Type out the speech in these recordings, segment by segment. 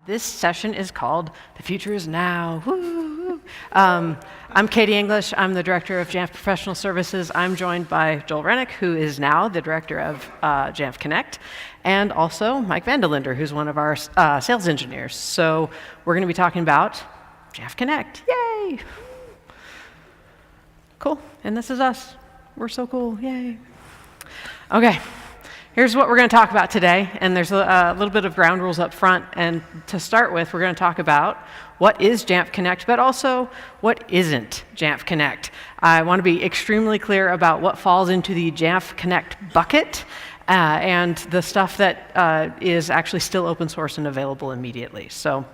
This session is called The Future is Now. Woo! I'm Katie English. I'm the Director of Jamf Professional Services. I'm joined by Joel Rennick, who is now the Director of Jamf Connect, and also Mike Vandelinder, who's one of our sales engineers. So we're going to be talking about Jamf Connect. Yay! Cool. And this is us. We're so cool. Yay. Okay. Here's what we're going to talk about today, and there's a little bit of ground rules up front. And to start with, we're going to talk about what is Jamf Connect, but also what isn't Jamf Connect. I want to be extremely clear about what falls into the Jamf Connect bucket and the stuff that is actually still open source and available immediately. So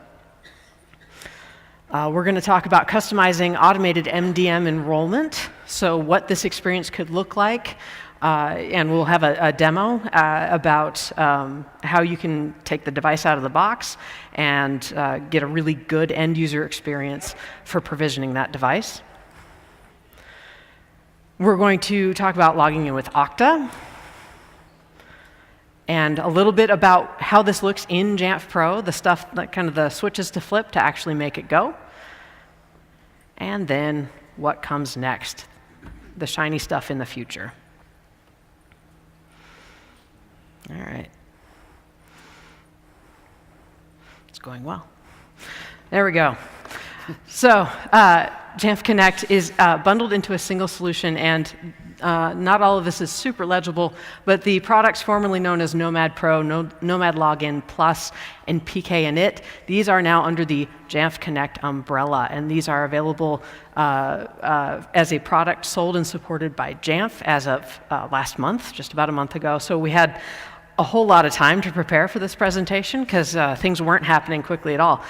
we're going to talk about customizing automated MDM enrollment, so what this experience could look like. And we'll have a demo about how you can take the device out of the box and get a really good end user experience for provisioning that device. We're going to talk about logging in with Okta and a little bit about how this looks in Jamf Pro, the stuff, like kind of the switches to flip to actually make it go. And then what comes next, the shiny stuff in the future. All right. It's going well. There we go. So Jamf Connect is bundled into a single solution, and not all of this is super legible, but the products formerly known as Nomad Pro, Nomad Login Plus, and PK Init, these are now under the Jamf Connect umbrella, and these are available as a product sold and supported by Jamf as of last month, just about a month ago. So we had a whole lot of time to prepare for this presentation because things weren't happening quickly at all.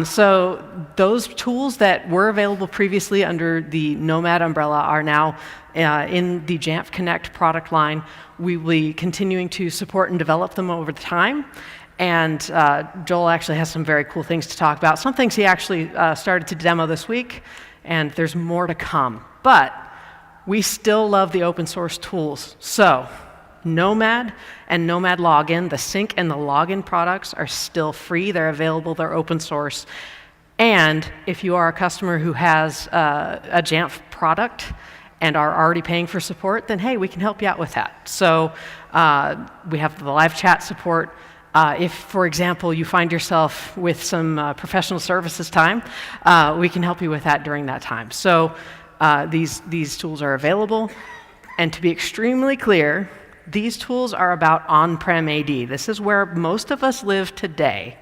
So those tools that were available previously under the Nomad umbrella are now in the Jamf Connect product line. We will be continuing to support and develop them over time. And Joel actually has some very cool things to talk about. Some things he actually started to demo this week, and there's more to come. But we still love the open source tools. So Nomad and Nomad Login, the sync and the login products are still free. They're available. They're open source. And if you are a customer who has a Jamf product and are already paying for support, then hey, we can help you out with that. So we have the live chat support. If, for example, you find yourself with some professional services time, we can help you with that during that time. So these tools are available. And to be extremely clear, these tools are about on-prem AD. This is where most of us live today.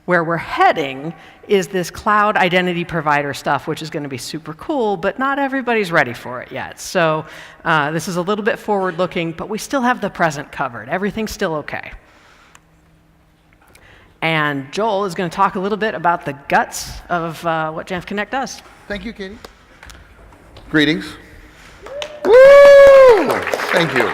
Where we're heading is this cloud identity provider stuff, which is going to be super cool, but not everybody's ready for it yet. So this is a little bit forward-looking, but we still have the present covered. Everything's still okay. And Joel is going to talk a little bit about the guts of what Jamf Connect does. Thank you, Katie. Greetings. Woo! Thank you.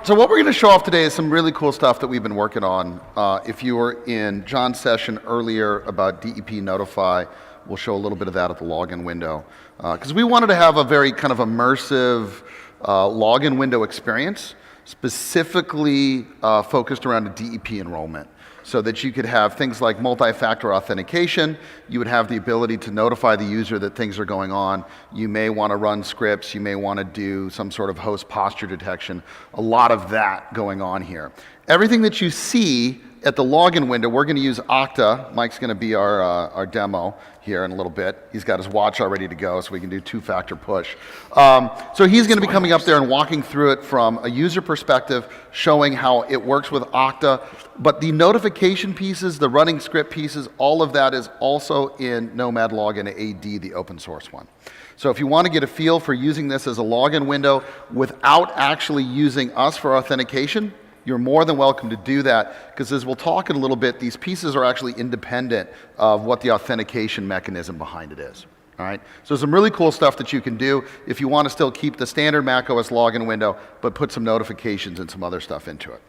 So what we're going to show off today is some really cool stuff that we've been working on. If you were in John's session earlier about DEP Notify, we'll show a little bit of that at the login window. Because we wanted to have a very kind of immersive login window experience, specifically focused around a DEP enrollment, so that you could have things like multi-factor authentication. You would have the ability to notify the user that things are going on. You may want to run scripts. You may want to do some sort of host posture detection. A lot of that going on here. Everything that you see at the login window, we're going to use Okta. Mike's going to be our demo here in a little bit. He's got his watch all ready to go, so we can do two-factor push. So he's going to be coming up there and walking through it from a user perspective, showing how it works with Okta. But the notification pieces, the running script pieces, all of that is also in Nomad Login AD, the open source one. So if you want to get a feel for using this as a login window without actually using us for authentication, you're more than welcome to do that, because as we'll talk in a little bit, these pieces are actually independent of what the authentication mechanism behind it is. All right? So some really cool stuff that you can do if you want to still keep the standard macOS login window, but put some notifications and some other stuff into it.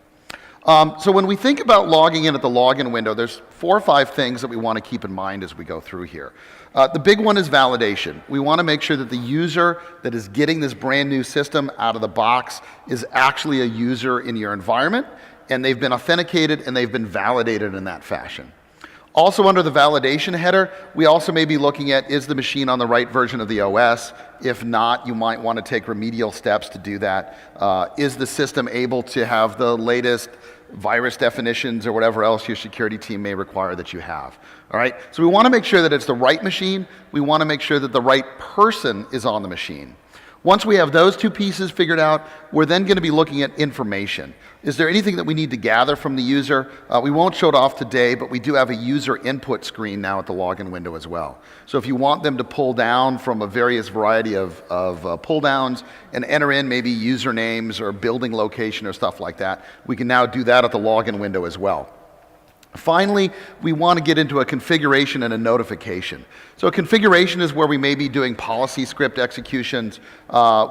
So when we think about logging in at the login window, there's 4 or 5 things that we want to keep in mind as we go through here. The big one is validation. We want to make sure that the user that is getting this brand new system out of the box is actually a user in your environment, and they've been authenticated and they've been validated in that fashion. Also under the validation header, we also may be looking at, is the machine on the right version of the OS? If not, you might want to take remedial steps to do that. Is the system able to have the latest virus definitions or whatever else your security team may require that you have? All right, so we want to make sure that it's the right machine. We want to make sure that the right person is on the machine. Once we have those two pieces figured out, we're then going to be looking at information. Is there anything that we need to gather from the user? We won't show it off today, but we do have a user input screen now at the login window as well. So if you want them to pull down from a various variety of pull downs and enter in maybe usernames or building location or stuff like that, we can now do that at the login window as well. Finally, we want to get into a configuration and a notification. So a configuration is where we may be doing policy script executions.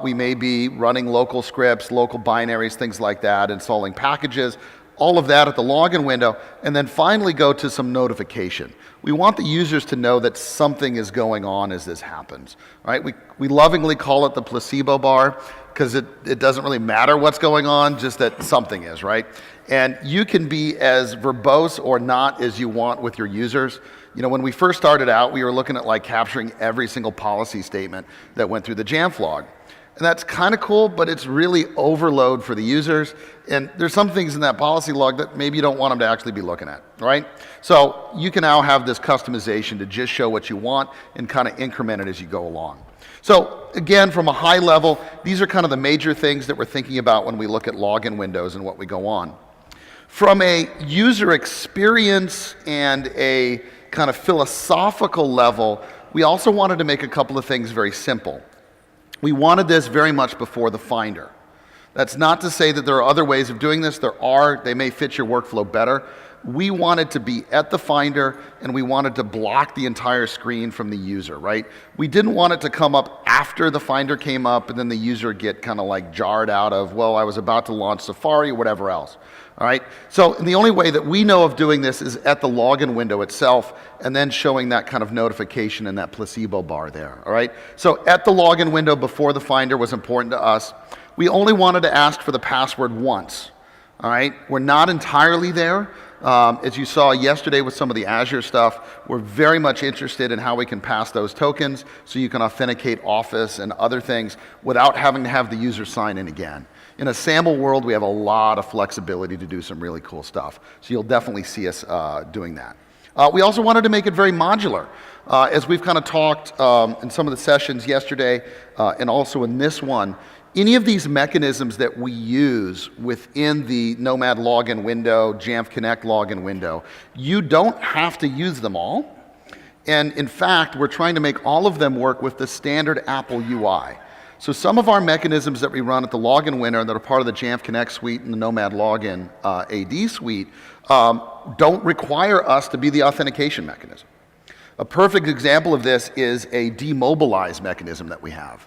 We may be running local scripts, local binaries, things like that, installing packages, all of that at the login window, and then finally go to some notification. We want the users to know that something is going on as this happens. Right? We lovingly call it the placebo bar because it doesn't really matter what's going on, just that something is, right? And you can be as verbose or not as you want with your users. You know, when we first started out, we were looking at like capturing every single policy statement that went through the Jamf log. And that's kind of cool, but it's really overload for the users. And there's some things in that policy log that maybe you don't want them to actually be looking at, right? So you can now have this customization to just show what you want and kind of increment it as you go along. So again, from a high level, these are kind of the major things that we're thinking about when we look at login windows and what we go on. From a user experience and a kind of philosophical level, we also wanted to make a couple of things very simple. We wanted this very much before the Finder. That's not to say that there are other ways of doing this. There are. They may fit your workflow better. We wanted to be at the Finder, and we wanted to block the entire screen from the user, right? We didn't want it to come up after the Finder came up, and then the user get kind of like jarred out of, well, I was about to launch Safari or whatever else. All right, so the only way that we know of doing this is at the login window itself and then showing that kind of notification in that placebo bar there, all right? So at the login window before the Finder was important to us. We only wanted to ask for the password once, all right? We're not entirely there. As you saw yesterday with some of the Azure stuff, we're very much interested in how we can pass those tokens so you can authenticate Office and other things without having to have the user sign in again. In a SAML world, we have a lot of flexibility to do some really cool stuff. So you'll definitely see us doing that. We also wanted to make it very modular. As we've kind of talked in some of the sessions yesterday and also in this one, any of these mechanisms that we use within the Nomad login window, Jamf Connect login window, you don't have to use them all. And in fact, we're trying to make all of them work with the standard Apple UI. So some of our mechanisms that we run at the login window that are part of the Jamf Connect suite and the Nomad login AD suite don't require us to be the authentication mechanism. A perfect example of this is a demobilize mechanism that we have.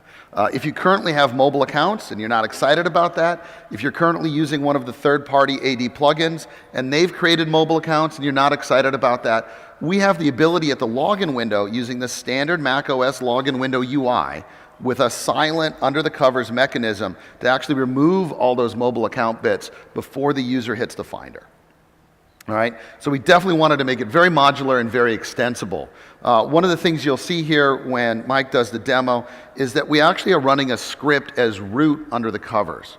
If you currently have mobile accounts and you're not excited about that, if you're currently using one of the third-party AD plugins and they've created mobile accounts and you're not excited about that, we have the ability at the login window using the standard macOS login window UI with a silent under-the-covers mechanism to actually remove all those mobile account bits before the user hits the Finder. All right, so we definitely wanted to make it very modular and very extensible. One of the things you'll see here when Mike does the demo is that we actually are running a script as root under the covers.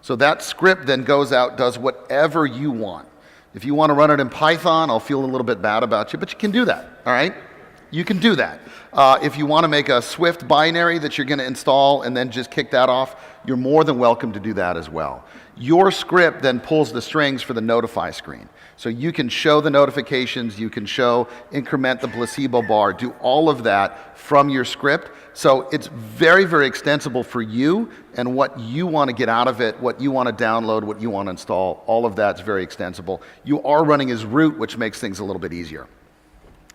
So that script then goes out, does whatever you want. If you want to run it in Python, I'll feel a little bit bad about you, but you can do that, all right? You can do that. If you want to make a Swift binary that you're going to install and then just kick that off, you're more than welcome to do that as well. Your script then pulls the strings for the notify screen. So you can show the notifications, you can increment the placebo bar, do all of that from your script. So it's very, very extensible for you and what you want to get out of it, what you want to download, what you want to install. All of that's very extensible. You are running as root, which makes things a little bit easier.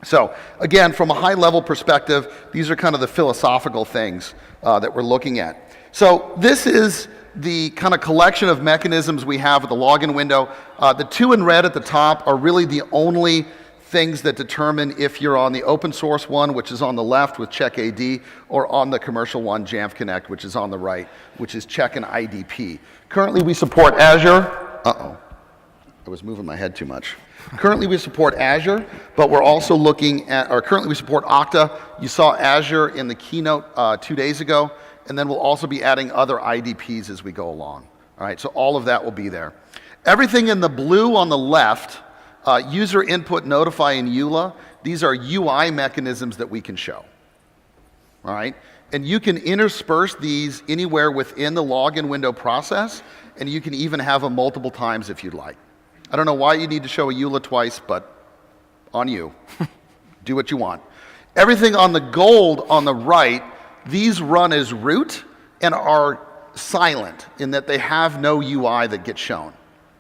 So again, from a high level perspective, these are kind of the philosophical things that we're looking at. So this is the kind of collection of mechanisms we have at the login window. The two in red at the top are really the only things that determine if you're on the open source one, which is on the left with check AD, or on the commercial one, Jamf Connect, which is on the right, which is check and IDP. Currently we support Azure. I was moving my head too much. Currently we support Azure, but we're also looking at, or currently we support Okta. You saw Azure in the keynote 2 days ago, and then we'll also be adding other IDPs as we go along. All right, so all of that will be there. Everything in the blue on the left, user input, notify, and EULA, these are UI mechanisms that we can show. All right, and you can intersperse these anywhere within the login window process, and you can even have them multiple times if you'd like. I don't know why you need to show a EULA twice, but on you. Do what you want. Everything on the gold on the right, these run as root and are silent in that they have no UI that gets shown.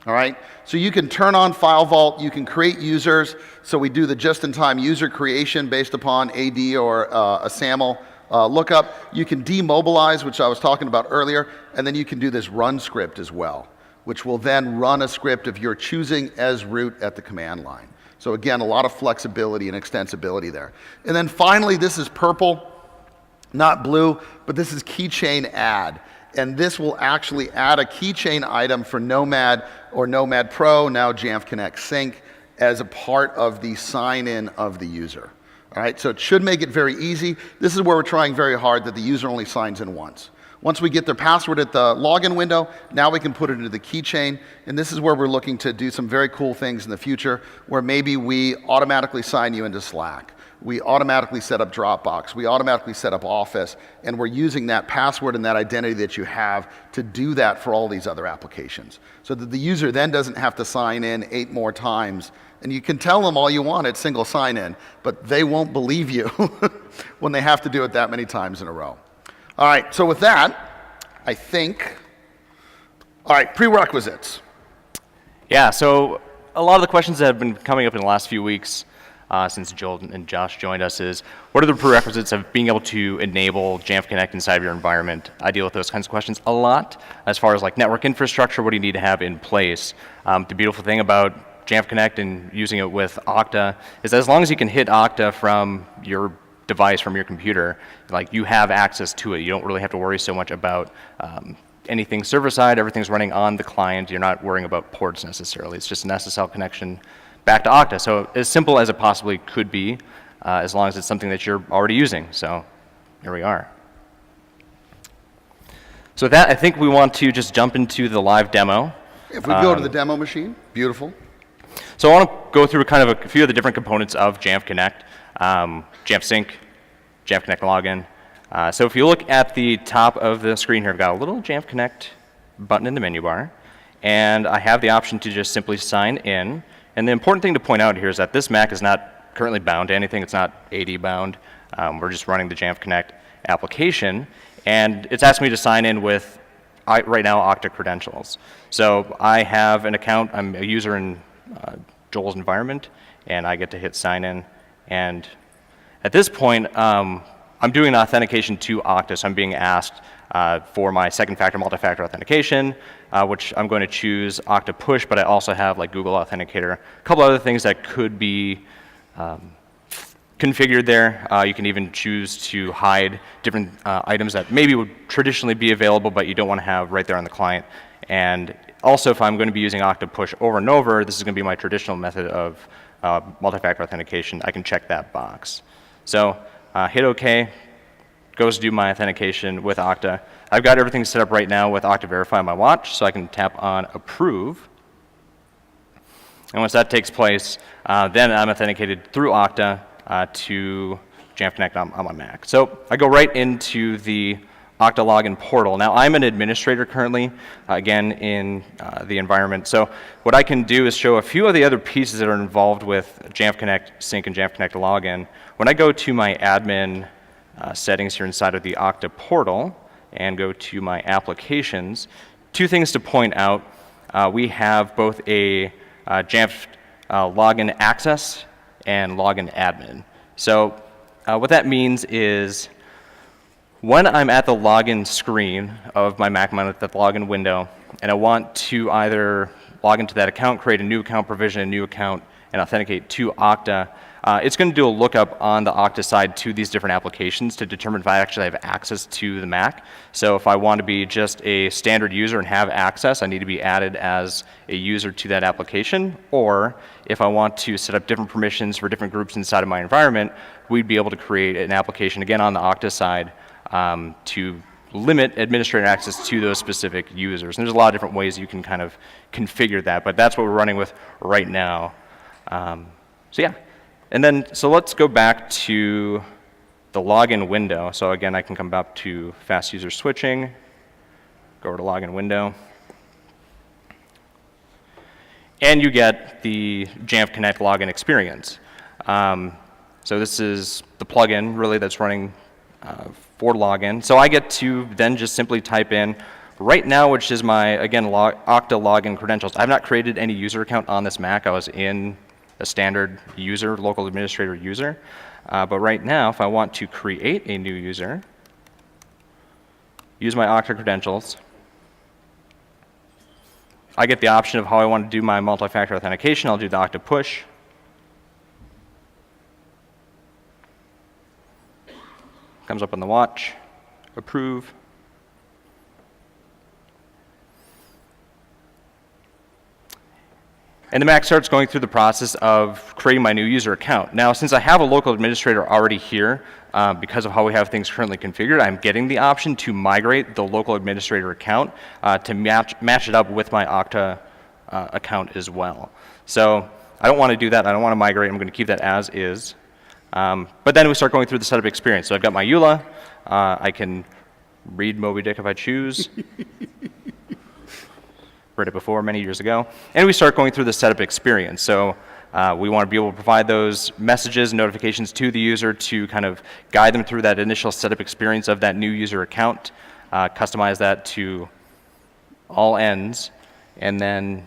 All right? So you can turn on File Vault, you can create users, so we do the just-in-time user creation based upon AD or a SAML lookup. You can demobilize, which I was talking about earlier, and then you can do this run script as well, which will then run a script of your choosing as root at the command line. So again, a lot of flexibility and extensibility there. And then finally, this is purple, not blue, but this is keychain add. And this will actually add a keychain item for Nomad or Nomad Pro, now Jamf Connect Sync, as a part of the sign-in of the user. All right, so it should make it very easy. This is where we're trying very hard that the user only signs in once. Once we get their password at the login window, now we can put it into the keychain, and this is where we're looking to do some very cool things in the future, where maybe we automatically sign you into Slack. We automatically set up Dropbox. We automatically set up Office, and we're using that password and that identity that you have to do that for all these other applications. So that the user then doesn't have to sign in 8 more times. And you can tell them all you want at single sign-in, but they won't believe you when they have to do it that many times in a row. All right, so with that, I think, all right, prerequisites. Yeah, so a lot of the questions that have been coming up in the last few weeks since Joel and Josh joined us is, what are the prerequisites of being able to enable Jamf Connect inside of your environment? I deal with those kinds of questions a lot. As far as like network infrastructure, what do you need to have in place? The beautiful thing about Jamf Connect and using it with Okta is that as long as you can hit Okta from your device, from your computer, like you have access to it. You don't really have to worry so much about anything server-side. Everything's running on the client. You're not worrying about ports necessarily. It's just an SSL connection back to Okta. So as simple as it possibly could be, as long as it's something that you're already using. So here we are. So with that, I think we want to just jump into the live demo. If we go to the demo machine, beautiful. So I want to go through kind of a few of the different components of Jamf Connect. Jamf Sync, Jamf Connect Login. So if you look at the top of the screen here, I've got a little Jamf Connect button in the menu bar, and I have the option to just simply sign in. And the important thing to point out here is that this Mac is not currently bound to anything. It's not AD bound. We're just running the Jamf Connect application, and it's asking me to sign in with, right now, Okta credentials. So I have an account. I'm a user in Joel's environment, and I get to hit sign in. And at this point, I'm doing an authentication to Okta, so I'm being asked for my second factor, multi-factor authentication, which I'm going to choose Okta Push, but I also have like Google Authenticator, a couple other things that could be configured there. You can even choose to hide different items that maybe would traditionally be available, but you don't want to have right there on the client. And also, if I'm going to be using Okta Push over and over, this is going to be my traditional method of multi-factor authentication. I can check that box. So hit OK, goes to do my authentication with Okta. I've got everything set up right now with Okta Verify on my watch, so I can tap on Approve. And once that takes place, then I'm authenticated through Okta to Jamf Connect on my Mac. So I go right into the Okta login portal. Now I'm an administrator currently, again in the environment. So what I can do is show a few of the other pieces that are involved with Jamf Connect Sync and Jamf Connect Login. When I go to my admin settings here inside of the Okta portal and go to my applications, two things to point out. We have both a Jamf login access and login admin. So what that means is when I'm at the login screen of my Mac, I'm at the login window, and I want to either log into that account, create a new account, provision a new account, and authenticate to Okta, it's going to do a lookup on the Okta side to these different applications to determine if I actually have access to the Mac. So if I want to be just a standard user and have access, I need to be added as a user to that application. Or if I want to set up different permissions for different groups inside of my environment, we'd be able to create an application, again, on the Okta side to limit administrator access to those specific users. And there's a lot of different ways you can kind of configure that, but that's what we're running with right now. So yeah. And then, so let's go back to the login window. So again, I can come back to fast user switching, go over to login window. And you get the Jamf Connect login experience. So this is the plugin, really, that's running for login. So I get to then just simply type in right now, which is my, again, Okta login credentials. I've not created any user account on this Mac. I was in a standard user, local administrator user. But right now, if I want to create a new user, use my Okta credentials, I get the option of how I want to do my multi-factor authentication. I'll do the Okta push. Comes up on the watch, approve. And the Mac starts going through the process of creating my new user account. Now, since I have a local administrator already here, because of how we have things currently configured, I'm getting the option to migrate the local administrator account to match it up with my Okta account as well. So I don't want to do that. I don't want to migrate. I'm going to keep that as is. But then we start going through the setup experience. So I've got my EULA. I can read Moby Dick if I choose. Read it before many years ago. And we start going through the setup experience. So we want to be able to provide those messages and notifications to the user to kind of guide them through that initial setup experience of that new user account, customize that to all ends, and then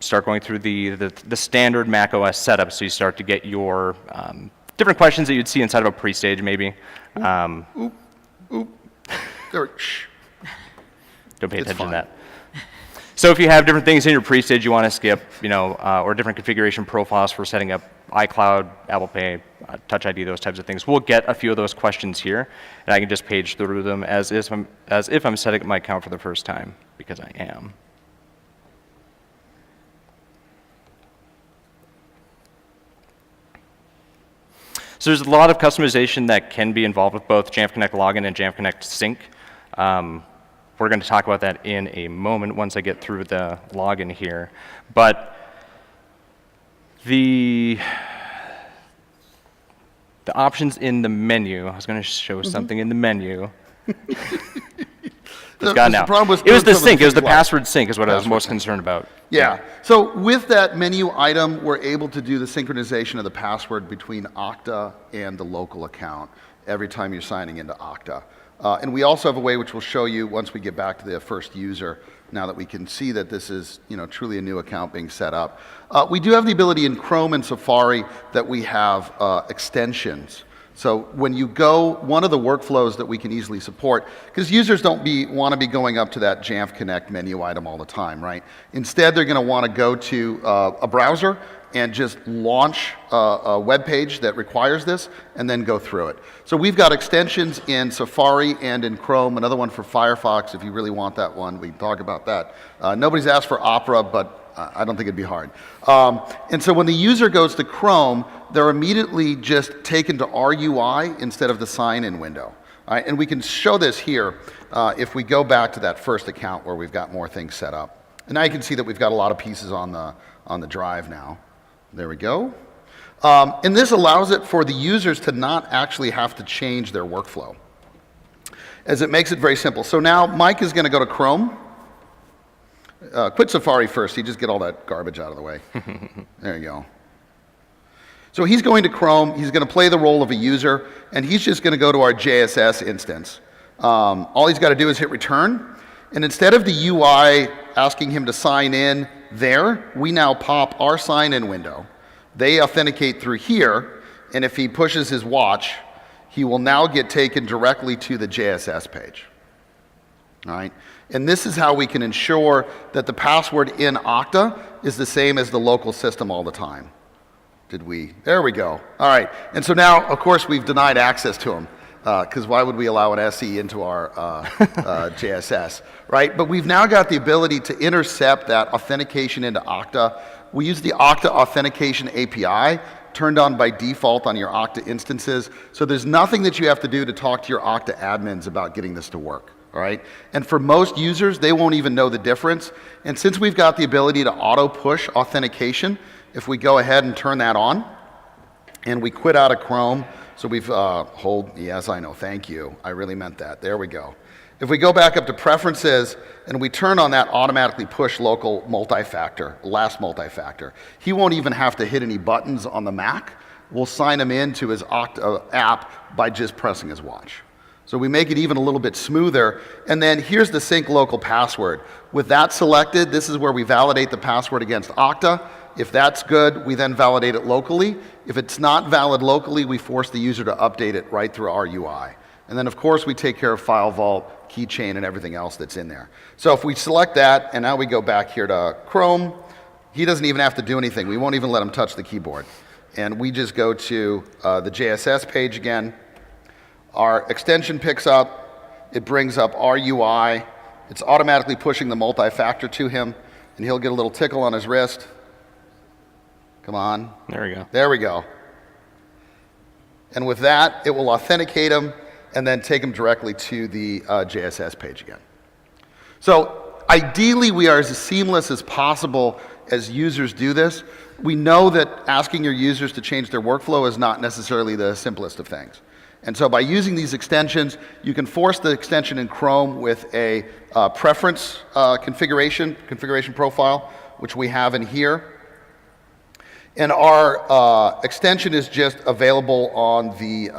start going through the standard Mac OS setup. So you start to get your different questions that you'd see inside of a pre-stage, maybe. There, shh. Don't pay It's attention fine. to that. So if you have different things in your pre-stage you want to skip, or different configuration profiles for setting up iCloud, Apple Pay, Touch ID, those types of things, we'll get a few of those questions here, and I can just page through them as if I'm setting up my account for the first time, because I am. So there's a lot of customization that can be involved with both Jamf Connect Login and Jamf Connect Sync. We're going to talk about that in a moment once I get through the login here. But the options in the menu, I was going to show something in the menu. It's gone now. It was the sync. It was the password sync is what I was most concerned about. Yeah. So with that menu item, we're able to do the synchronization of the password between Okta and the local account every time you're signing into Okta. And we also have a way which we'll show you once we get back to the first user, now that we can see that this is truly a new account being set up. We do have the ability in Chrome and Safari that we have extensions. So when you go, one of the workflows that we can easily support, because users don't want to be going up to that Jamf Connect menu item all the time, right? Instead, they're going to want to go to a browser and just launch a web page that requires this, and then go through it. So we've got extensions in Safari and in Chrome, another one for Firefox if you really want that one. We can talk about that. Nobody's asked for Opera, but I don't think it'd be hard. And so when the user goes to Chrome, they're immediately just taken to our UI instead of the sign-in window. All right, and we can show this here if we go back to that first account where we've got more things set up. And now you can see that we've got a lot of pieces on the drive now. There we go. And this allows it for the users to not actually have to change their workflow, as it makes it very simple. So now Mike is going to go to Chrome. Quit Safari first. You just get all that garbage out of the way. There you go. So he's going to Chrome. He's going to play the role of a user, and he's just going to go to our JSS instance. All he's got to do is hit return. And instead of the UI asking him to sign in there, we now pop our sign-in window. They authenticate through here, and if he pushes his watch, he will now get taken directly to the JSS page. All right? And this is how we can ensure that the password in Okta is the same as the local system all the time. There we go. All right. And so now, of course, we've denied access to them, because why would we allow an SE into our JSS, right? But we've now got the ability to intercept that authentication into Okta. We use the Okta Authentication API, turned on by default on your Okta instances. So there's nothing that you have to do to talk to your Okta admins about getting this to work. All right? And for most users, they won't even know the difference. And since we've got the ability to auto-push authentication, if we go ahead and turn that on, and we quit out of Chrome, so we've, yes, I know, thank you. I really meant that. There we go. If we go back up to Preferences, and we turn on that automatically push local multi-factor, last multi-factor, he won't even have to hit any buttons on the Mac. We'll sign him into his Okta app by just pressing his watch. So we make it even a little bit smoother. And then here's the sync local password. With that selected, this is where we validate the password against Okta. If that's good, we then validate it locally. If it's not valid locally, we force the user to update it right through our UI. And then, of course, we take care of File Vault, Keychain, and everything else that's in there. So if we select that, and now we go back here to Chrome, he doesn't even have to do anything. We won't even let him touch the keyboard. And we just go to the JSS page again. Our extension picks up, it brings up our UI, it's automatically pushing the multi-factor to him, and he'll get a little tickle on his wrist. Come on. There we go. There we go. And with that, it will authenticate him and then take him directly to the JSS page again. So ideally, we are as seamless as possible as users do this. We know that asking your users to change their workflow is not necessarily the simplest of things. And so by using these extensions, you can force the extension in Chrome with a preference configuration profile, which we have in here. And our extension is just available on the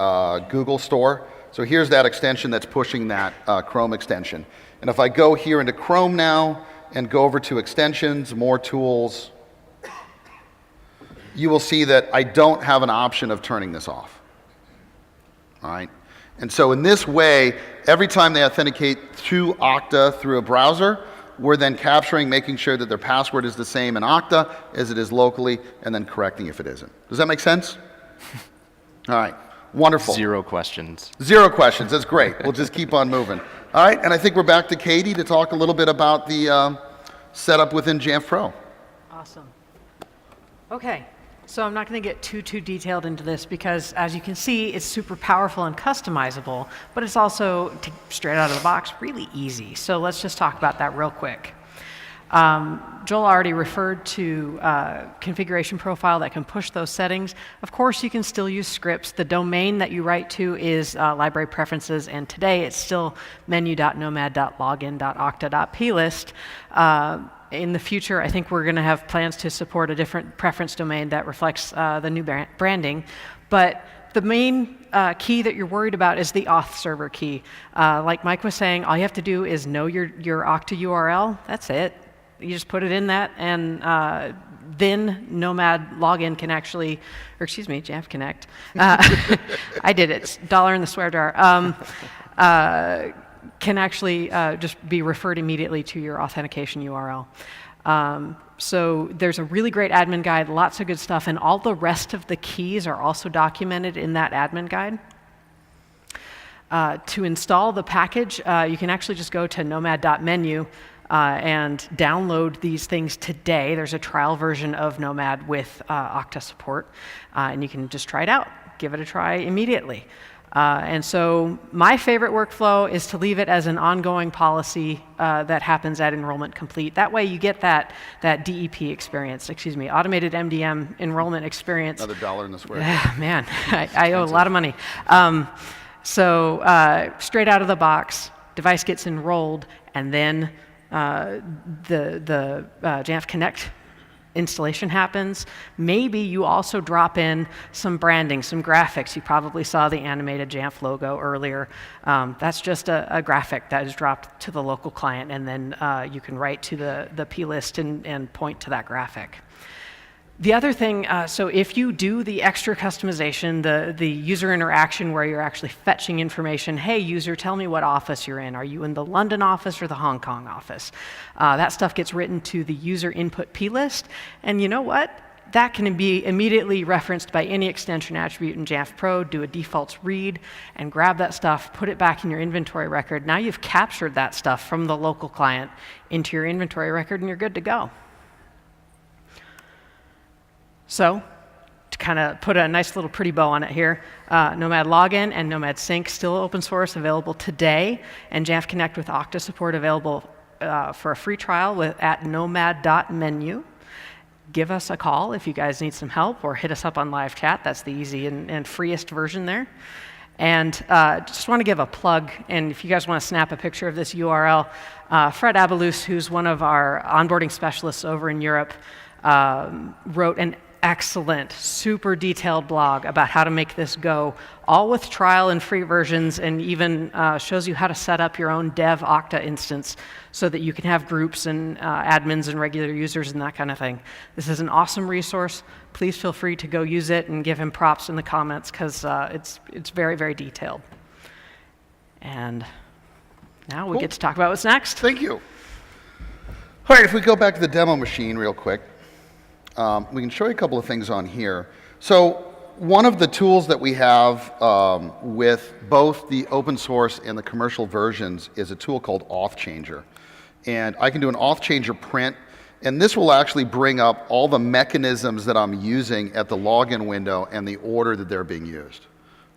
Google Store. So here's that extension that's pushing that Chrome extension. And if I go here into Chrome now and go over to extensions, more tools, you will see that I don't have an option of turning this off. All right? And so in this way, every time they authenticate through Okta through a browser, we're then capturing, making sure that their password is the same in Okta as it is locally, and then correcting if it isn't. Does that make sense? All right. Wonderful. 0 questions. 0 questions. That's great. We'll just keep on moving. All right. And I think we're back to Katie to talk a little bit about the setup within Jamf Pro. Awesome. Okay. So I'm not going to get too detailed into this because, as you can see, it's super powerful and customizable, but it's also, straight out of the box, really easy. So let's just talk about that real quick. Joel already referred to configuration profile that can push those settings. Of course, you can still use scripts. The domain that you write to is library preferences, and today it's still menu.nomad.login.okta.plist. In the future, I think we're going to have plans to support a different preference domain that reflects the new branding. But the main key that you're worried about is the auth server key. Like Mike was saying, all you have to do is know your Okta URL. That's it. You just put it in that, and then Nomad login can actually, or excuse me, Jamf Connect. I did it. It's $1 in the swear jar. Can actually just be referred immediately to your authentication URL. So there's a really great admin guide, lots of good stuff, and all the rest of the keys are also documented in that admin guide. To install the package, you can actually just go to nomad.menu and download these things today. There's a trial version of Nomad with Okta support, and you can just try it out. Give it a try immediately. And so my favorite workflow is to leave it as an ongoing policy that happens at enrollment complete. That way you get that DEP experience, automated MDM enrollment experience. Another $1 in the swear. Man, I owe a lot of money. So straight out of the box, device gets enrolled, and then the Jamf Connect installation happens. Maybe you also drop in some branding, some graphics. You probably saw the animated Jamf logo earlier. That's just a graphic that is dropped to the local client, and then you can write to the plist and point to that graphic. The other thing, so if you do the extra customization, the user interaction where you're actually fetching information, hey user, tell me what office you're in. Are you in the London office or the Hong Kong office? That stuff gets written to the user input plist, and you know what? that can be immediately referenced by any extension attribute in Jamf Pro, do a defaults read, and grab that stuff, put it back in your inventory record. Now you've captured that stuff from the local client into your inventory record, and you're good to go. So, to kind of put a nice little pretty bow on it here, Nomad Login and Nomad Sync still open source, available today, and Jamf Connect with Okta support available for a free trial at nomad.menu. Give us a call if you guys need some help, or hit us up on live chat. That's the easy and freest version there. And just want to give a plug, and if you guys want to snap a picture of this URL, Fred Abalus, who's one of our onboarding specialists over in Europe, wrote an excellent, super detailed blog about how to make this go, all with trial and free versions, and even shows you how to set up your own dev Okta instance so that you can have groups and admins and regular users and that kind of thing. This is an awesome resource. Please feel free to go use it and give him props in the comments, because it's very, very detailed. And now we get to talk about what's next. Thank you. All right, if we go back to the demo machine real quick, we can show you a couple of things on here. So one of the tools that we have with both the open source and the commercial versions is a tool called Auth Changer. And I can do an Auth Changer print, and this will actually bring up all the mechanisms that I'm using at the login window and the order that they're being used.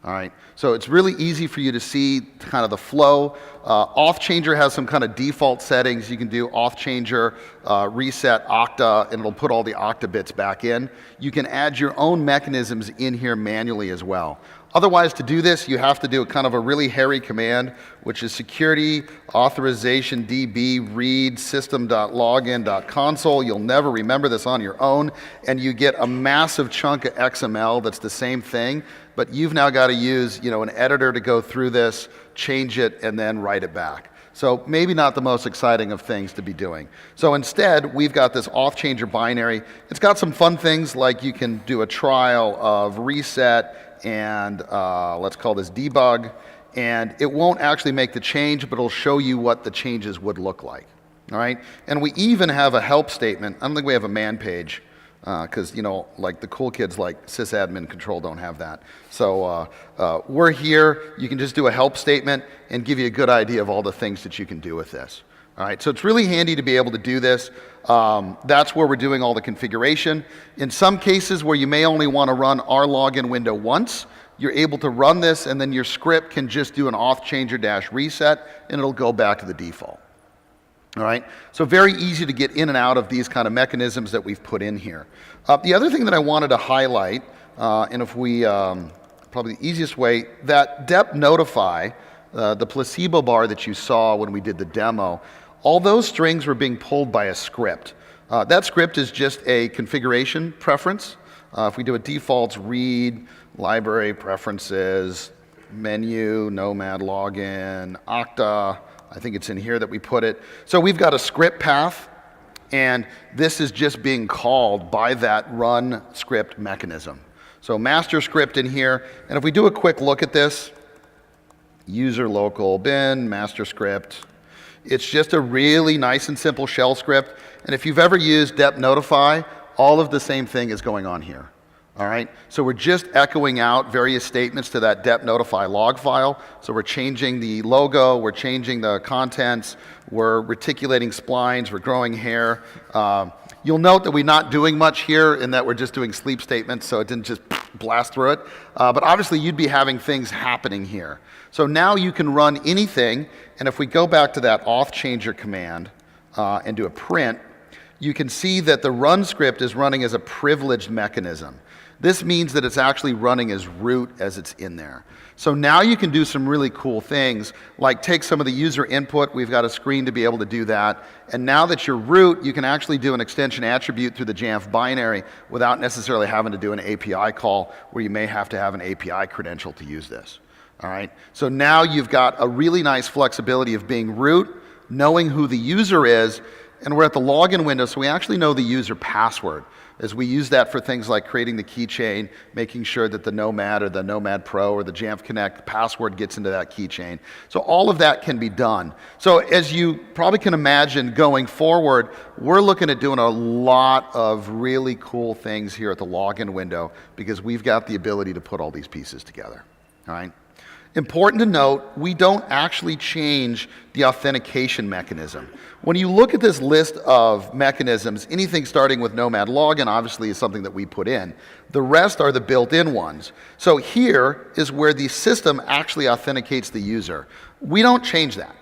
All right, so it's really easy for you to see kind of the flow. Auth Changer has some kind of default settings. You can do Auth Changer, reset Okta, and it'll put all the Okta bits back in. You can add your own mechanisms in here manually as well. Otherwise, to do this, you have to do kind of a really hairy command, which is security authorization db read system.login.console. You'll never remember this on your own, and you get a massive chunk of XML that's the same thing, but you've now got to use, an editor to go through this, change it, and then write it back. So maybe not the most exciting of things to be doing. So instead, we've got this Auth Changer binary. It's got some fun things, like you can do a trial of reset and let's call this debug, and it won't actually make the change, but it'll show you what the changes would look like. All right, and we even have a help statement. I don't think we have a man page, because like the cool kids like sysadmin control don't have that. So we're here. You can just do a help statement and give you a good idea of all the things that you can do with this. All right, so it's really handy to be able to do this. That's where we're doing all the configuration. In some cases where you may only want to run our login window once, you're able to run this, and then your script can just do an auth changer -reset, and it'll go back to the default. All right, so very easy to get in and out of these kind of mechanisms that we've put in here. The other thing that I wanted to highlight, and if we, probably the easiest way, that dep notify, the placebo bar that you saw when we did the demo, all those strings were being pulled by a script. That script is just a configuration preference. If we do a defaults read, library preferences, menu, Nomad login, Okta, I think it's in here that we put it. So we've got a script path, and this is just being called by that run script mechanism. So master script in here, and if we do a quick look at this, user local bin, master script, it's just a really nice and simple shell script. And if you've ever used dep notify, all of the same thing is going on here. All right, so we're just echoing out various statements to that dep notify log file. So we're changing the logo, we're changing the contents, we're reticulating splines, we're growing hair. You'll note that we're not doing much here, in that we're just doing sleep statements, so it didn't just blast through it. But obviously you'd be having things happening here. So now you can run anything, and if we go back to that auth changer command and do a print, you can see that the run script is running as a privileged mechanism. This means that it's actually running as root as it's in there. So now you can do some really cool things, like take some of the user input. We've got a screen to be able to do that. And now that you're root, you can actually do an extension attribute through the Jamf binary without necessarily having to do an API call, where you may have to have an API credential to use this. All right, so now you've got a really nice flexibility of being root, knowing who the user is, and we're at the login window, so we actually know the user password. as we use that for things like creating the keychain, making sure that the Nomad or the Nomad Pro or the Jamf Connect password gets into that keychain. So all of that can be done. So as you probably can imagine going forward, we're looking at doing a lot of really cool things here at the login window because we've got the ability to put all these pieces together, all right? Important to note, we don't actually change the authentication mechanism. When you look at this list of mechanisms, anything starting with Nomad Login obviously is something that we put in. The rest are the built-in ones. So here is where the system actually authenticates the user. We don't change that.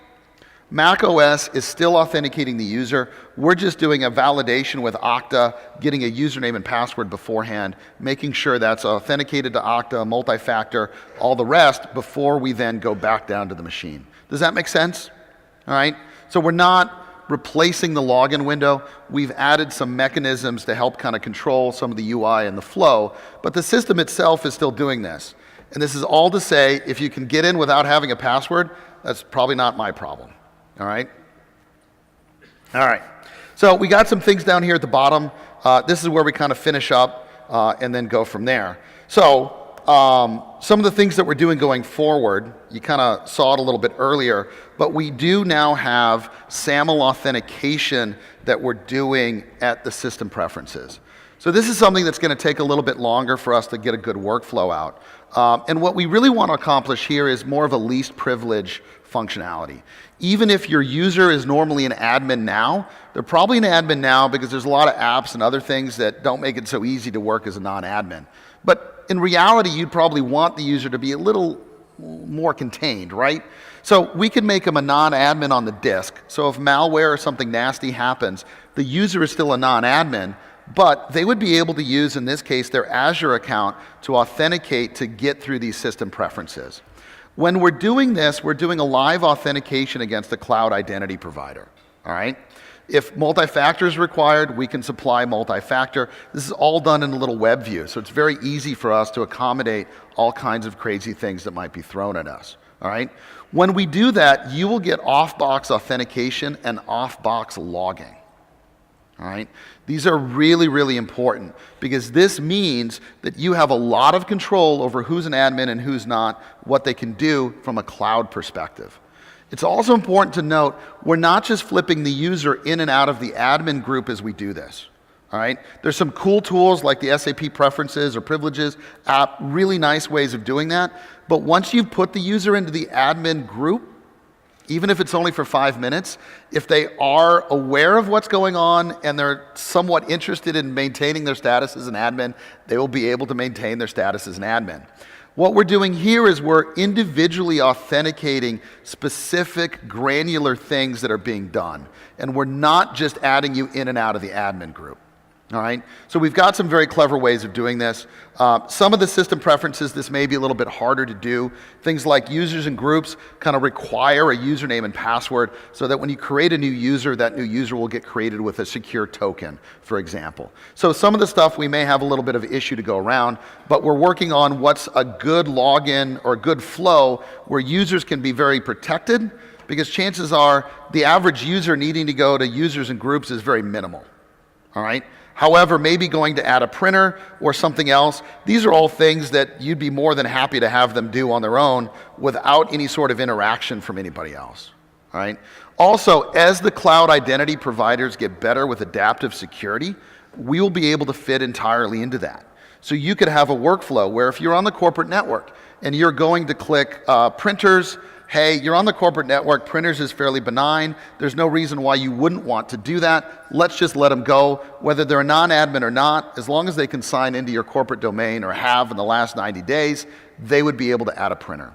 Mac OS is still authenticating the user. We're just doing a validation with Okta, getting a username and password beforehand, making sure that's authenticated to Okta, multi-factor, all the rest before we then go back down to the machine. Does that make sense? All right? So we're not replacing the login window. We've added some mechanisms to help kind of control some of the UI and the flow, but the system itself is still doing this. And this is all to say, if you can get in without having a password, that's probably not my problem. All right? All right. So we got some things down here at the bottom. This is where we kind of finish up and then go from there. So some of the things that we're doing going forward, you kind of saw it a little bit earlier, but we do now have SAML authentication that we're doing at the system preferences. So this is something that's going to take a little bit longer for us to get a good workflow out. And what we really want to accomplish here is more of a least privilege functionality. Even if your user is normally an admin now, they're probably an admin now because there's a lot of apps and other things that don't make it so easy to work as a non-admin. But in reality, you'd probably want the user to be a little more contained, right? So we can make them a non-admin on the disk. So if malware or something nasty happens, the user is still a non-admin, but they would be able to use, in this case, their Azure account to authenticate to get through these system preferences. When we're doing this, we're doing a live authentication against a cloud identity provider, all right? If multi-factor is required, we can supply multi-factor. This is all done in a little web view, so it's very easy for us to accommodate all kinds of crazy things that might be thrown at us, all right? When we do that, you will get off-box authentication and off-box logging. All right? These are really, really important because this means that you have a lot of control over who's an admin and who's not, what they can do from a cloud perspective. It's also important to note we're not just flipping the user in and out of the admin group as we do this. All right? There's some cool tools like the SAP Preferences or Privileges app, really nice ways of doing that. But once you've put the user into the admin group, even if it's only for 5 minutes, if they are aware of what's going on and they're somewhat interested in maintaining their status as an admin, they will be able to maintain their status as an admin. What we're doing here is we're individually authenticating specific granular things that are being done. And we're not just adding you in and out of the admin group. All right, so we've got some very clever ways of doing this. Some of the system preferences, this may be a little bit harder to do. Things like users and groups kind of require a username and password so that when you create a new user, that new user will get created with a secure token, for example. So some of the stuff we may have a little bit of issue to go around, but we're working on what's a good login or a good flow where users can be very protected because chances are the average user needing to go to users and groups is very minimal. All right. However, maybe going to add a printer or something else, these are all things that you'd be more than happy to have them do on their own without any sort of interaction from anybody else. All right? Also, as the cloud identity providers get better with adaptive security, we will be able to fit entirely into that. So you could have a workflow where if you're on the corporate network and you're going to click printers, hey, you're on the corporate network, printers is fairly benign, there's no reason why you wouldn't want to do that, let's just let them go, whether they're a non-admin or not, as long as they can sign into your corporate domain or have in the last 90 days, they would be able to add a printer.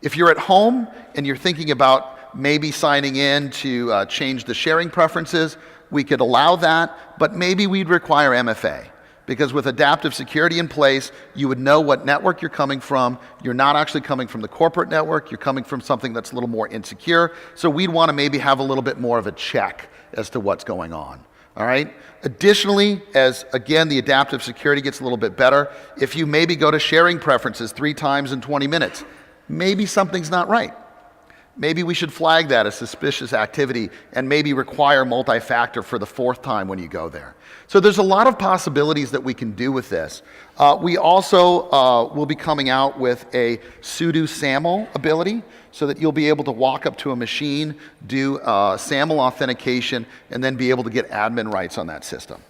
If you're at home and you're thinking about maybe signing in to change the sharing preferences, we could allow that, but maybe we'd require MFA. Because with adaptive security in place, you would know what network you're coming from. You're not actually coming from the corporate network. You're coming from something that's a little more insecure. So we'd want to maybe have a little bit more of a check as to what's going on. All right? Additionally, as again, the adaptive security gets a little bit better, if you maybe go to sharing preferences 3 times in 20 minutes, maybe something's not right. Maybe we should flag that as suspicious activity and maybe require multi-factor for the 4th time when you go there. So there's a lot of possibilities that we can do with this. We also will be coming out with a sudo SAML ability so that you'll be able to walk up to a machine, do SAML authentication, and then be able to get admin rights on that system.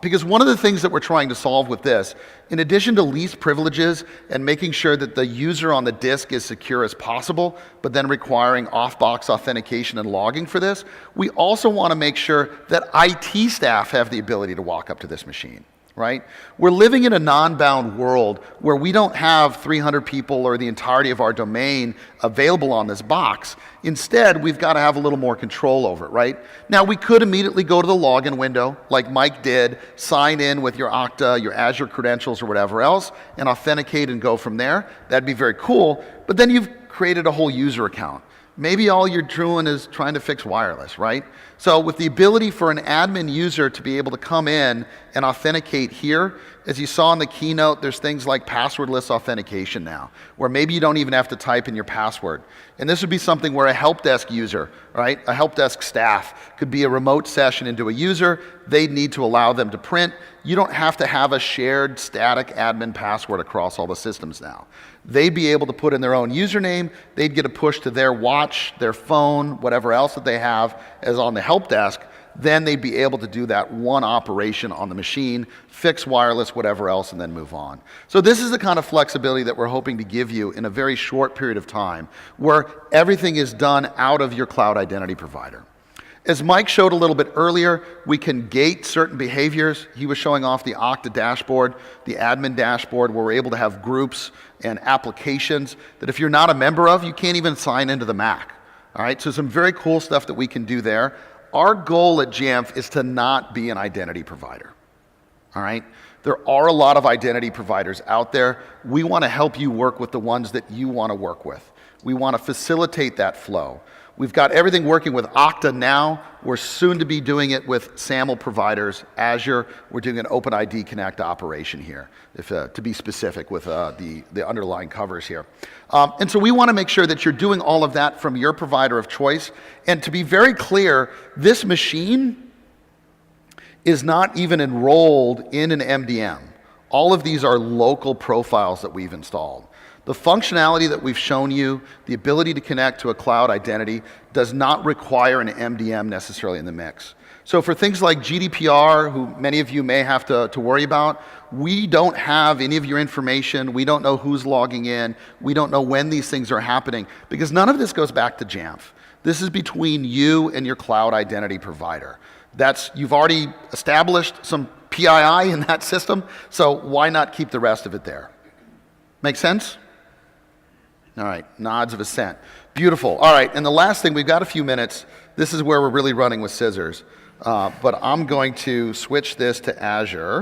Because one of the things that we're trying to solve with this, in addition to least privileges and making sure that the user on the disk is secure as possible, but then requiring off-box authentication and logging for this, we also want to make sure that IT staff have the ability to walk up to this machine. Right? We're living in a non-bound world where we don't have 300 people or the entirety of our domain available on this box. Instead, we've got to have a little more control over it, right? Now, we could immediately go to the login window, like Mike did, sign in with your Okta, your Azure credentials, or whatever else, and authenticate and go from there. That'd be very cool, but then you've created a whole user account. Maybe all you're doing is trying to fix wireless, right? So with the ability for an admin user to be able to come in and authenticate here, as you saw in the keynote, there's things like passwordless authentication now, where maybe you don't even have to type in your password. And this would be something where a help desk user, right, a help desk staff could be a remote session into a user. They'd need to allow them to print. You don't have to have a shared static admin password across all the systems now. They'd be able to put in their own username. They'd get a push to their watch, their phone, whatever else that they have as on the help desk. Then they'd be able to do that one operation on the machine, fix wireless, whatever else, and then move on. So this is the kind of flexibility that we're hoping to give you in a very short period of time, where everything is done out of your cloud identity provider. As Mike showed a little bit earlier, we can gate certain behaviors. He was showing off the Okta dashboard, the admin dashboard, where we're able to have groups and applications that if you're not a member of, you can't even sign into the Mac. All right, so some very cool stuff that we can do there. Our goal at Jamf is to not be an identity provider. All right, there are a lot of identity providers out there. We want to help you work with the ones that you want to work with. We want to facilitate that flow. We've got everything working with Okta now. We're soon to be doing it with SAML providers, Azure. We're doing an OpenID Connect operation here, if, to be specific with the underlying covers here. And so we want to make sure that you're doing all of that from your provider of choice. And to be very clear, this machine is not even enrolled in an MDM. All of these are local profiles that we've installed. The functionality that we've shown you, the ability to connect to a cloud identity, does not require an MDM necessarily in the mix. So for things like GDPR, who many of you may have to worry about, we don't have any of your information. We don't know who's logging in. We don't know when these things are happening, because none of this goes back to Jamf. This is between you and your cloud identity provider. You've already established some PII in that system, so why not keep the rest of it there? Make sense? All right, nods of assent. Beautiful. All right, and the last thing, we've got a few minutes. This is where we're really running with scissors. But I'm going to switch this to Azure.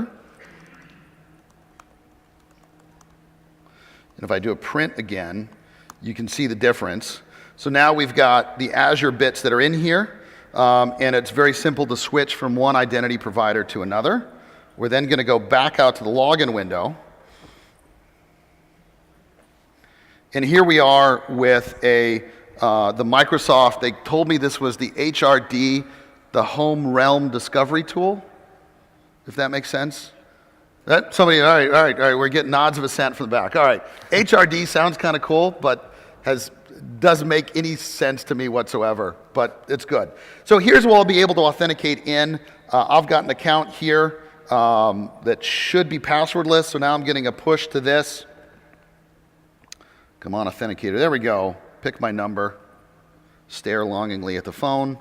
And if I do a print again, you can see the difference. So now we've got the Azure bits that are in here, and it's very simple to switch from one identity provider to another. We're then going to go back out to the login window. And here we are with the Microsoft. They told me this was the HRD, the Home Realm Discovery Tool, if that makes sense. All right, we're getting nods of assent from the back. All right, HRD sounds kind of cool, but doesn't make any sense to me whatsoever, but it's good. So here's where I'll be able to authenticate in. I've got an account here that should be passwordless, so now I'm getting a push to this. Come on, authenticator. There we go. Pick my number. Stare longingly at the phone.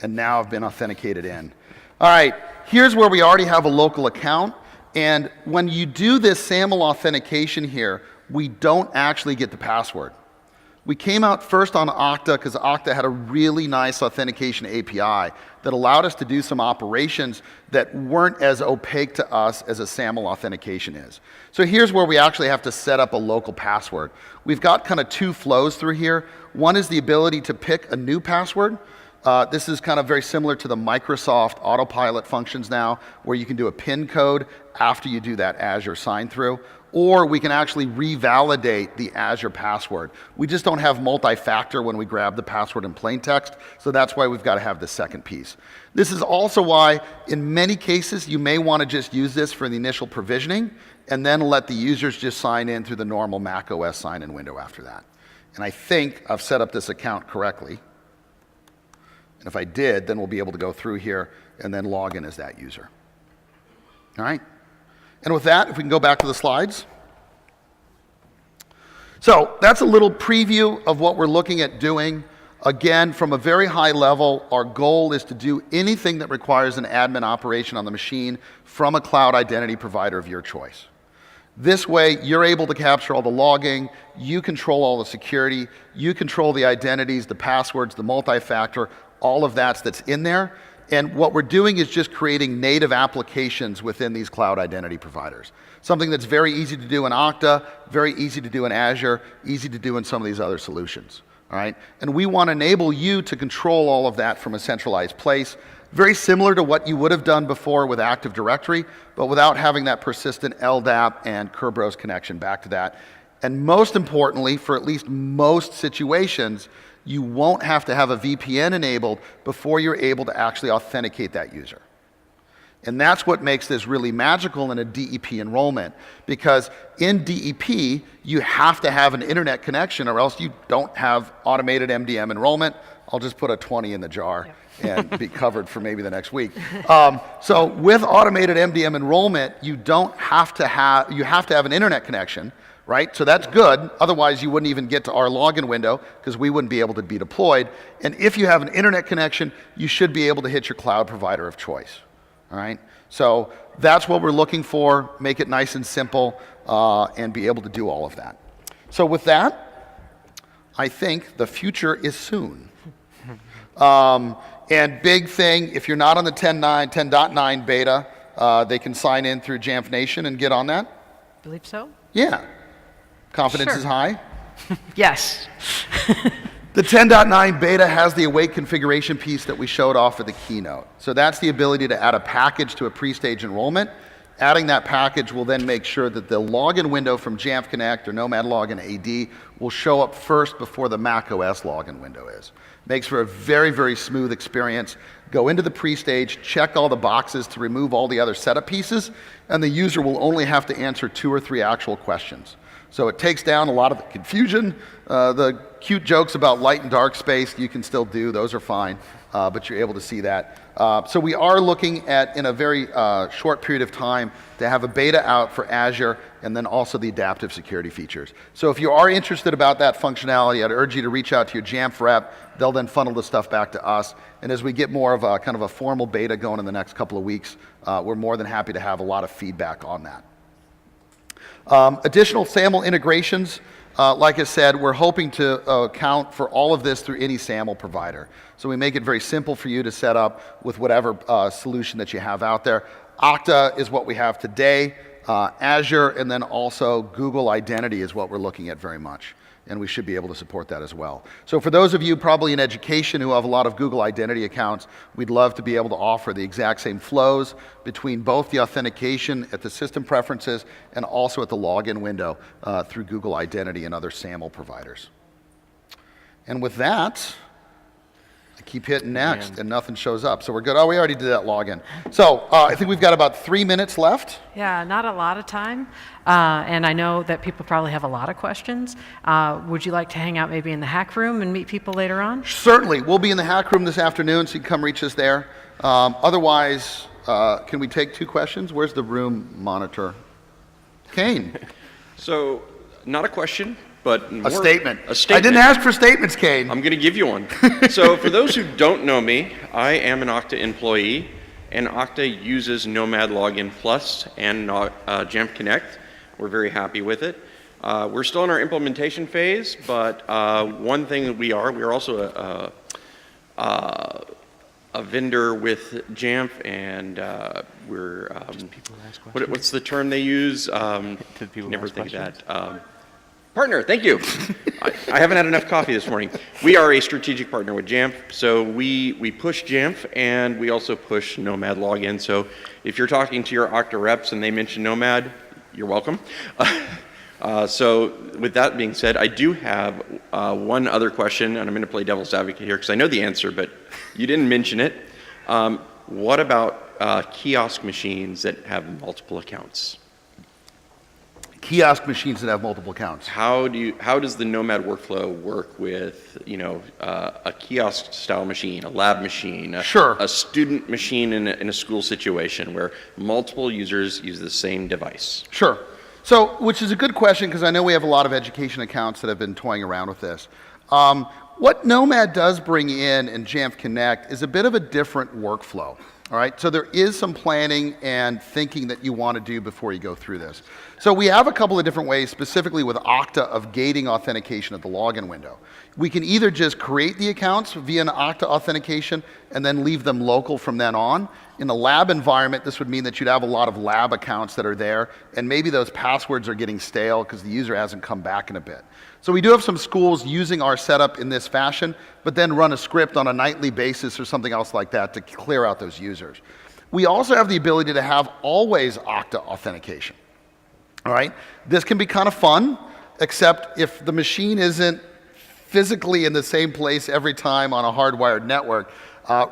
And now I've been authenticated in. All right, here's where we already have a local account. And when you do this SAML authentication here, we don't actually get the password. We came out first on Okta because Okta had a really nice authentication API that allowed us to do some operations that weren't as opaque to us as a SAML authentication is. So here's where we actually have to set up a local password. We've got kind of two flows through here. One is the ability to pick a new password. This is kind of very similar to the Microsoft Autopilot functions now, where you can do a PIN code after you do that Azure sign through. or we can actually revalidate the Azure password. We just don't have multi-factor when we grab the password in plain text, so that's why we've got to have the second piece. This is also why, in many cases, you may want to just use this for the initial provisioning, and then let the users just sign in through the normal Mac OS sign-in window after that. And I think I've set up this account correctly. And if I did, then we'll be able to go through here and then log in as that user. All right? And with that, if we can go back to the slides. So that's a little preview of what we're looking at doing. Again, from a very high level, our goal is to do anything that requires an admin operation on the machine from a cloud identity provider of your choice. This way, you're able to capture all the logging, you control all the security, you control the identities, the passwords, the multi-factor, all of that's in there. And what we're doing is just creating native applications within these cloud identity providers. Something that's very easy to do in Okta, very easy to do in Azure, easy to do in some of these other solutions. All right? And we want to enable you to control all of that from a centralized place. Very similar to what you would have done before with Active Directory, but without having that persistent LDAP and Kerberos connection back to that. And most importantly, for at least most situations, you won't have to have a VPN enabled before you're able to actually authenticate that user. And that's what makes this really magical in a DEP enrollment, because in DEP, you have to have an internet connection or else you don't have automated MDM enrollment. I'll just put a 20 in the jar and be covered for maybe the next week. So with automated MDM enrollment, you have to have an internet connection, right? So that's good. Otherwise, you wouldn't even get to our login window because we wouldn't be able to be deployed. And if you have an internet connection, you should be able to hit your cloud provider of choice. All right? So that's what we're looking for. Make it nice and simple and be able to do all of that. So with that, I think the future is soon. And big thing, if you're not on the 10.9 beta, they can sign in through Jamf Nation and get on that. Believe so? Yeah. Confidence Sure. is high. Yes. The 10.9 beta has the await configuration piece that we showed off at the keynote. So that's the ability to add a package to a pre-stage enrollment. Adding that package will then make sure that the login window from Jamf Connect or Nomad Login AD will show up first before the Mac OS login window is. Makes for a very, very smooth experience. Go into the pre-stage, check all the boxes to remove all the other setup pieces, and the user will only have to answer 2 or 3 actual questions. So it takes down a lot of the confusion. The cute jokes about light and dark space you can still do. Those are fine, but you're able to see that. So we are looking at, in a very short period of time, to have a beta out for Azure and then also the adaptive security features. So if you are interested about that functionality, I'd urge you to reach out to your Jamf rep. They'll then funnel the stuff back to us. And as we get more of a kind of a formal beta going in the next couple of weeks, we're more than happy to have a lot of feedback on that. Additional SAML integrations, like I said, we're hoping to account for all of this through any SAML provider. So we make it very simple for you to set up with whatever solution that you have out there. Okta is what we have today. Azure and then also Google Identity is what we're looking at very much. And we should be able to support that as well. So for those of you probably in education who have a lot of Google Identity accounts, we'd love to be able to offer the exact same flows between both the authentication at the system preferences and also at the login window through Google Identity and other SAML providers. And with that, I keep hitting next and nothing shows up. So we're good. Oh, we already did that login. So I think we've got about 3 minutes left. Yeah, not a lot of time. And I know that people probably have a lot of questions. Would you like to hang out maybe in the hack room and meet people later on? Certainly. We'll be in the hack room this afternoon, so you can come reach us there. Otherwise, can we take 2 questions? Where's the room monitor? Kane. So, not a question, but more A statement. A statement. I didn't ask for statements, Kane. I'm going to give you one. So, for those who don't know me, I am an Okta employee, and Okta uses Nomad Login Plus and Jamf Connect. We're very happy with it. We're still in our implementation phase, but one thing that we are also a vendor with Jamf, and we're what's the term they use? Never think that. Partner, thank you. I haven't had enough coffee this morning. We are a strategic partner with Jamf, so we push Jamf and we also push Nomad Login. So if you're talking to your Okta reps and they mention Nomad, You're welcome. So with that being said, I do have one other question, and I'm going to play devil's advocate here because I know the answer, but you didn't mention it. What about kiosk machines that have multiple accounts? Kiosk machines that have multiple accounts. How does the Nomad workflow work with, a kiosk style machine, a lab machine, a student machine in a school situation where multiple users use the same device? Sure. So, which is a good question because I know we have a lot of education accounts that have been toying around with this. What Nomad does bring in Jamf Connect is a bit of a different workflow. All right, so there is some planning and thinking that you want to do before you go through this. So we have a couple of different ways, specifically with Okta, of gating authentication at the login window. We can either just create the accounts via an Okta authentication and then leave them local from then on. In the lab environment, this would mean that you'd have a lot of lab accounts that are there, and maybe those passwords are getting stale because the user hasn't come back in a bit. So we do have some schools using our setup in this fashion, but then run a script on a nightly basis or something else like that to clear out those users. We also have the ability to have always Okta authentication. All right, this can be kind of fun, except if the machine isn't physically in the same place every time on a hardwired network,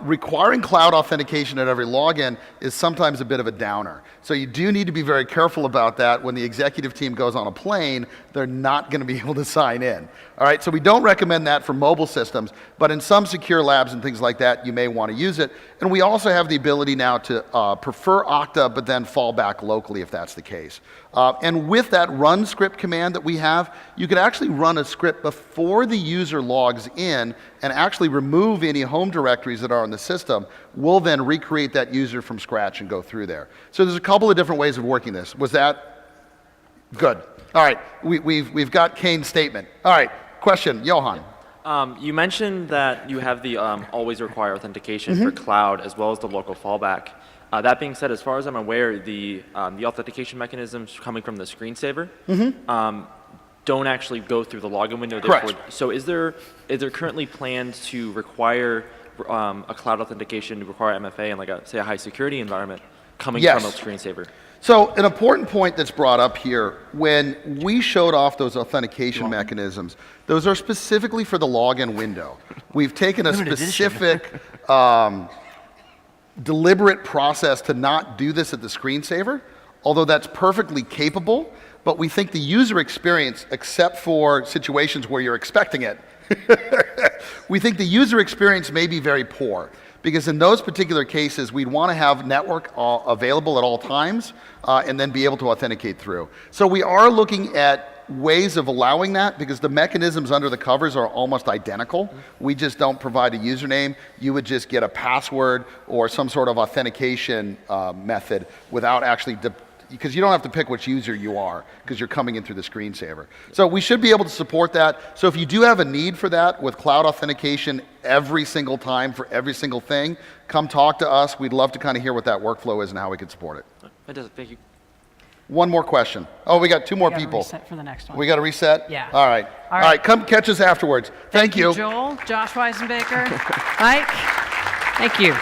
requiring cloud authentication at every login is sometimes a bit of a downer. So you do need to be very careful about that. When the executive team goes on a plane, they're not going to be able to sign in. All right, so we don't recommend that for mobile systems, but in some secure labs and things like that, you may want to use it. And we also have the ability now to prefer Okta, but then fall back locally if that's the case. And with that run script command that we have, you can actually run a script before the user logs in and actually remove any home directories that are on the system. We'll then recreate that user from scratch and go through there. So there's a couple of different ways of working this. Was that good? All right, we've got Kane's statement. All right, question, Johan. You mentioned that you have the always require authentication for cloud as well as the local fallback. That being said, as far as I'm aware, the authentication mechanisms coming from the screensaver don't actually go through the login window. Correct. So is there currently plans to require a cloud authentication to require MFA in like say a high security environment coming from a screensaver? So an important point that's brought up here, when we showed off those authentication mechanisms, those are specifically for the login window. We've taken a specific deliberate process to not do this at the screensaver, although that's perfectly capable, but we think the user experience, except for situations where you're expecting it, we think the user experience may be very poor. Because in those particular cases, we'd want to have network available at all times and then be able to authenticate through. So we are looking at ways of allowing that because the mechanisms under the covers are almost identical. We just don't provide a username. You would just get a password or some sort of authentication method without actually, because you don't have to pick which user you are because you're coming in through the screensaver. So we should be able to support that. So if you do have a need for that with cloud authentication every single time for every single thing, come talk to us. We'd love to kind of hear what that workflow is and how we could support it. Fantastic, thank you. One more question. Oh, we got two more people. Reset for the next one. We got to reset? Yeah. All right. All right, come catch us afterwards. Thank you. Joel, Josh Weisenbaker, Mike, thank you.